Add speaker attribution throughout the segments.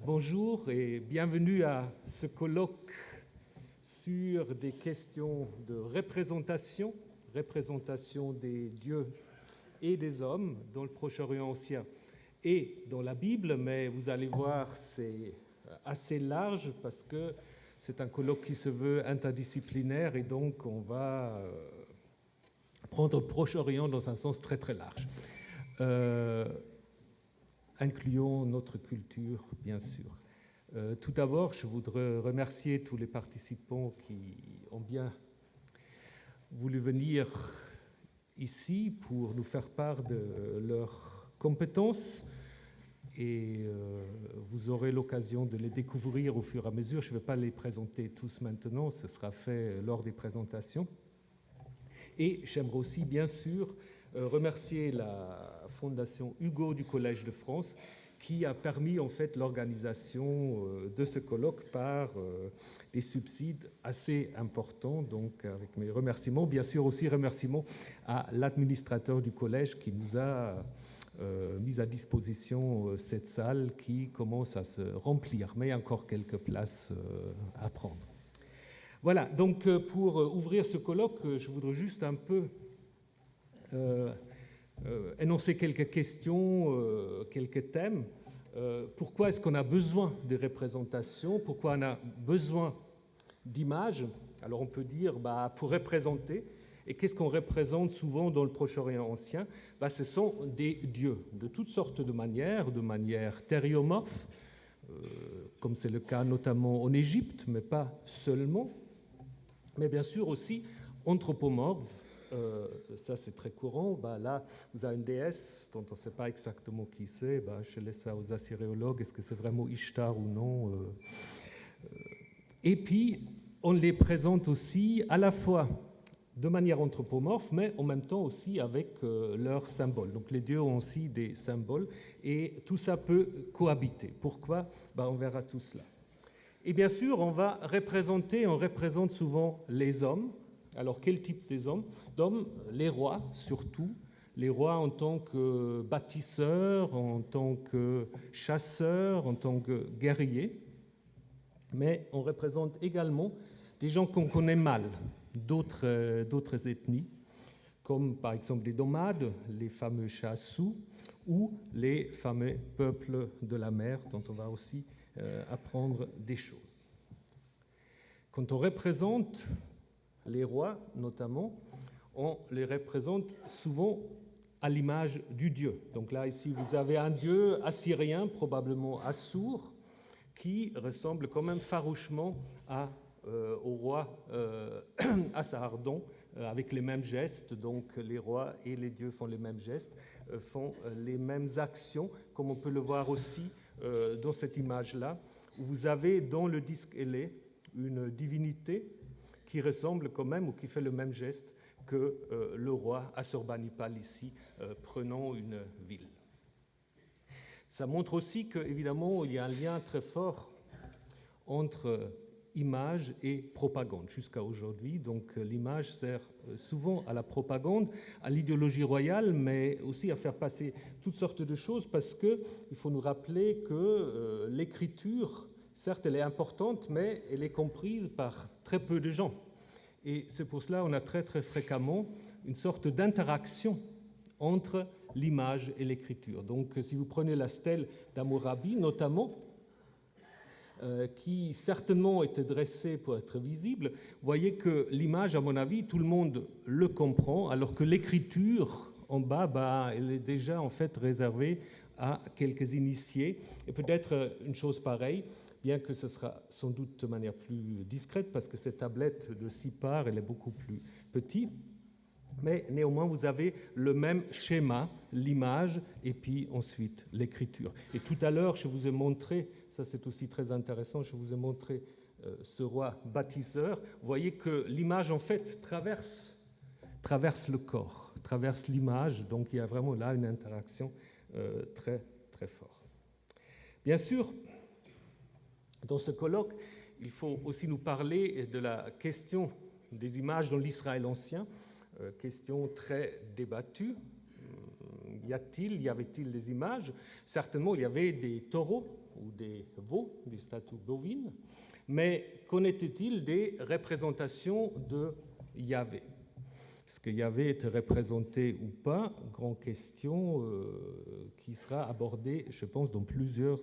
Speaker 1: Bonjour et bienvenue à ce colloque sur des questions de représentation des dieux et des hommes dans le Proche-Orient ancien et dans la Bible, mais vous allez voir, c'est assez large parce que c'est un colloque qui se veut interdisciplinaire et donc on va prendre Proche-Orient dans un sens très très large. Incluons notre culture, bien sûr. Tout d'abord, je voudrais remercier tous les participants qui ont bien voulu venir ici pour nous faire part de leurs compétences et vous aurez l'occasion de les découvrir au fur et à mesure. Je ne vais pas les présenter tous maintenant, ce sera fait lors des présentations. Et j'aimerais aussi, bien sûr, remercier la Fondation Hugo du Collège de France qui a permis en fait l'organisation de ce colloque par des subsides assez importants. Donc, avec mes remerciements, bien sûr aussi remerciements à l'administrateur du collège qui nous a mis à disposition cette salle qui commence à se remplir, mais il y a encore quelques places à prendre. Voilà, donc pour ouvrir ce colloque, je voudrais juste un peu énoncer quelques questions, quelques thèmes. Pourquoi est-ce qu'on a besoin de représentations? Pourquoi on a besoin d'images? Alors on peut dire pour représenter. Et qu'est-ce qu'on représente souvent dans le Proche-Orient ancien? Ce sont des dieux de toutes sortes de manière thériomorphe, comme c'est le cas notamment en Égypte, mais pas seulement. Mais bien sûr aussi anthropomorphe, ça c'est très courant. Là, vous avez une déesse dont on ne sait pas exactement qui c'est. Je laisse ça aux assyriologues, est-ce que c'est vraiment Ishtar ou non? Et puis, on les présente aussi à la fois de manière anthropomorphe, mais en même temps aussi avec leurs symboles. Donc les dieux ont aussi des symboles, et tout ça peut cohabiter. Pourquoi? On verra tout cela. Et bien sûr, on représente souvent les hommes. Alors, quel type d'hommes? Les rois, surtout. Les rois en tant que bâtisseurs, en tant que chasseurs, en tant que guerriers. Mais on représente également des gens qu'on connaît mal, d'autres ethnies, comme par exemple les nomades, les fameux Chassous, ou les fameux peuples de la mer, dont on va aussi apprendre des choses. Quand on représente les rois, notamment, on les représente souvent à l'image du dieu. Donc là, ici, vous avez un dieu assyrien, probablement Assur, qui ressemble quand même farouchement au roi Assarhaddon, avec les mêmes gestes. Donc les rois et les dieux font les mêmes gestes, font les mêmes actions, comme on peut le voir aussi dans cette image-là, où vous avez dans le disque ailé une divinité qui ressemble quand même, ou qui fait le même geste que le roi Assurbanipal ici, prenant une ville. Ça montre aussi qu'évidemment, il y a un lien très fort entre image et propagande jusqu'à aujourd'hui. Donc l'image sert souvent à la propagande, à l'idéologie royale, mais aussi à faire passer toutes sortes de choses, parce qu'il faut nous rappeler que l'écriture, certes, elle est importante, mais elle est comprise par très peu de gens. Et c'est pour cela qu'on a très très fréquemment une sorte d'interaction entre l'image et l'écriture. Donc si vous prenez la stèle d'Hammurabi, notamment, qui certainement était dressée pour être visible, vous voyez que l'image, à mon avis, tout le monde le comprend, alors que l'écriture, en bas, elle est déjà en fait réservée à quelques initiés. Et peut-être une chose pareille, bien que ce sera sans doute de manière plus discrète, parce que cette tablette de 6 parts, elle est beaucoup plus petite, mais néanmoins, vous avez le même schéma, l'image, et puis ensuite l'écriture. Et tout à l'heure, je vous ai montré, ça c'est aussi très intéressant, je vous ai montré ce roi bâtisseur. Vous voyez que l'image, en fait, traverse le corps, traverse l'image, donc il y a vraiment là une interaction très, très forte. Bien sûr, dans ce colloque, il faut aussi nous parler de la question des images dans l'Israël ancien, question très débattue. Y avait-il des images? Certainement, il y avait des taureaux ou des veaux, des statues bovines, mais qu'en était-il des représentations de Yahvé? Est-ce que Yahvé était représenté ou pas? Grande question qui sera abordée, je pense, dans plusieurs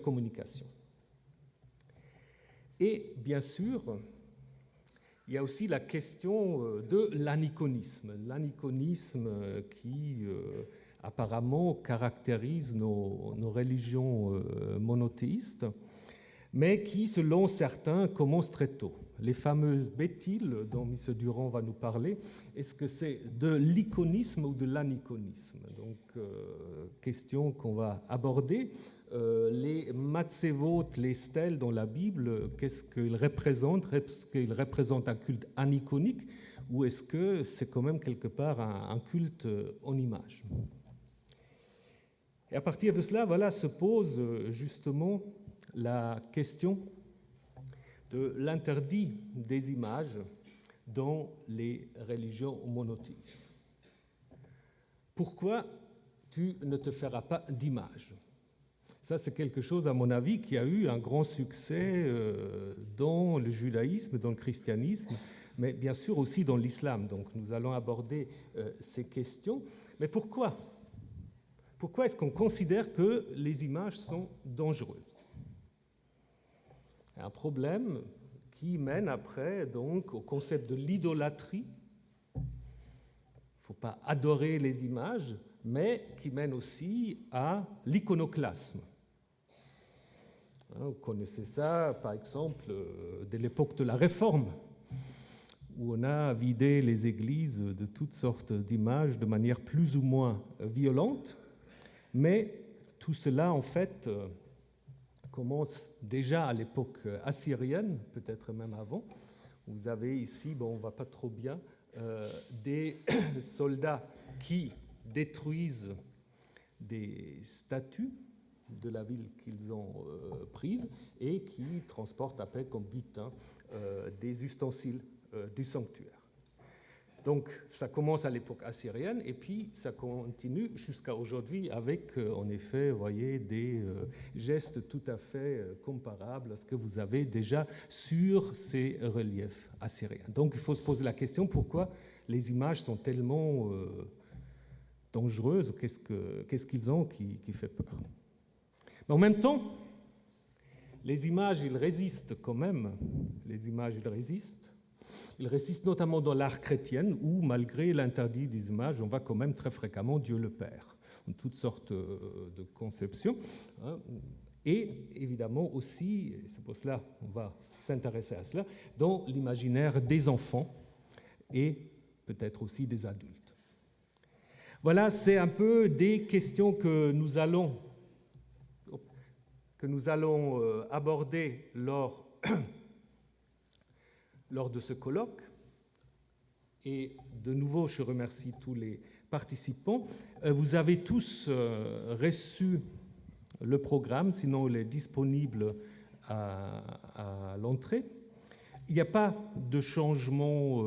Speaker 1: communications. Et bien sûr, il y a aussi la question de l'aniconisme. L'aniconisme qui apparemment caractérise nos religions monothéistes, mais qui, selon certains, commence très tôt. Les fameuses bétiles dont M. Durand va nous parler, est-ce que c'est de l'iconisme ou de l'aniconisme? Donc, question qu'on va aborder. Les matzevot, les stèles dans la Bible, qu'est-ce qu'ils représentent? Est-ce qu'ils représentent un culte aniconique ou est-ce que c'est quand même quelque part un culte en image? Et à partir de cela, voilà, se pose justement la question de l'interdit des images dans les religions monothéistes. Pourquoi tu ne te feras pas d'image? Ça, c'est quelque chose, à mon avis, qui a eu un grand succès dans le judaïsme, dans le christianisme, mais bien sûr aussi dans l'islam. Donc nous allons aborder ces questions. Mais pourquoi? Pourquoi est-ce qu'on considère que les images sont dangereuses? Un problème qui mène après donc au concept de l'idolâtrie. Il ne faut pas adorer les images, mais qui mène aussi à l'iconoclasme. Vous connaissez ça, par exemple, dès l'époque de la Réforme, où on a vidé les églises de toutes sortes d'images de manière plus ou moins violente, mais tout cela, en fait, commence déjà à l'époque assyrienne, peut-être même avant. Vous avez ici, bon, on ne va pas trop bien, des soldats qui détruisent des statues de la ville qu'ils ont prise et qui transportent après comme butin des ustensiles du sanctuaire. Donc ça commence à l'époque assyrienne et puis ça continue jusqu'à aujourd'hui avec, en effet, vous voyez, des gestes tout à fait comparables à ce que vous avez déjà sur ces reliefs assyriens. Donc il faut se poser la question pourquoi les images sont tellement dangereuses, qu'est-ce qu'ils ont qui fait peur. Mais en même temps, les images, ils résistent quand même. Les images, ils résistent. Ils résistent notamment dans l'art chrétien où, malgré l'interdit des images, on voit quand même très fréquemment Dieu le Père, en toutes sortes de conceptions. Et évidemment aussi, c'est pour cela qu'on va s'intéresser à cela, dans l'imaginaire des enfants et peut-être aussi des adultes. Voilà, c'est un peu des questions que nous allons aborder lors de ce colloque. Et de nouveau, je remercie tous les participants. Vous avez tous reçu le programme, sinon il est disponible à l'entrée. Il n'y a pas de changement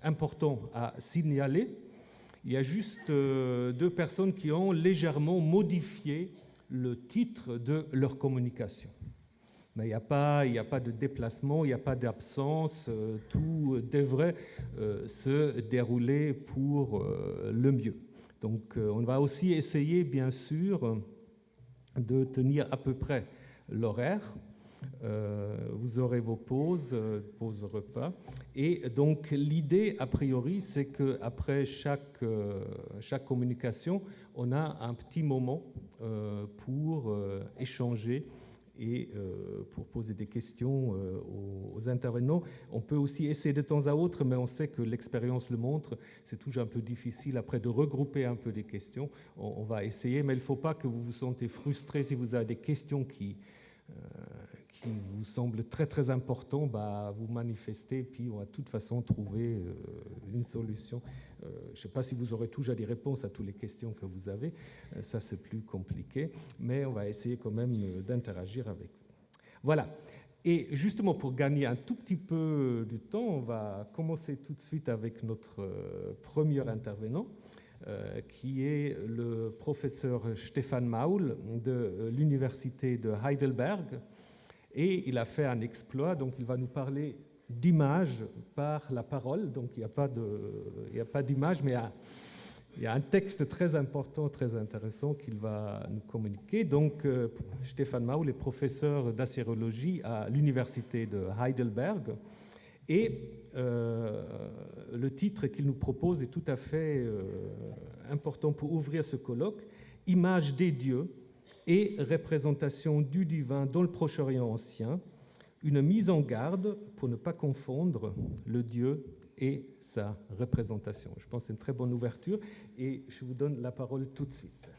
Speaker 1: important à signaler. Il y a juste deux personnes qui ont légèrement modifié le titre de leur communication. Mais il n'y a pas de déplacement, il n'y a pas d'absence, tout devrait se dérouler pour le mieux. Donc on va aussi essayer, bien sûr, de tenir à peu près l'horaire. Vous aurez vos pauses repas. Et donc l'idée, a priori, c'est qu'après chaque communication, on a un petit moment pour échanger et pour poser des questions aux intervenants. On peut aussi essayer de temps à autre, mais on sait que l'expérience le montre, c'est toujours un peu difficile après de regrouper un peu des questions. On va essayer, mais il ne faut pas que vous vous sentez frustré si vous avez des questions qui vous semblent très très importantes, vous manifestez, puis on va de toute façon trouver une solution. Je ne sais pas si vous aurez toujours des réponses à toutes les questions que vous avez, ça c'est plus compliqué, mais on va essayer quand même d'interagir avec vous. Voilà, et justement pour gagner un tout petit peu du temps, on va commencer tout de suite avec notre premier intervenant. qui est le professeur Stefan Maul de l'université de Heidelberg. Et il a fait un exploit, donc il va nous parler d'image par la parole. Donc il n'y a pas d'image, mais il y a un texte très important, très intéressant qu'il va nous communiquer. Donc Stefan Maul est professeur d'acérologie à l'université de Heidelberg. Et le titre qu'il nous propose est tout à fait important pour ouvrir ce colloque, « Image des dieux et représentation du divin dans le Proche-Orient ancien, une mise en garde pour ne pas confondre le Dieu et sa représentation ». Je pense que c'est une très bonne ouverture et je vous donne la parole tout de suite.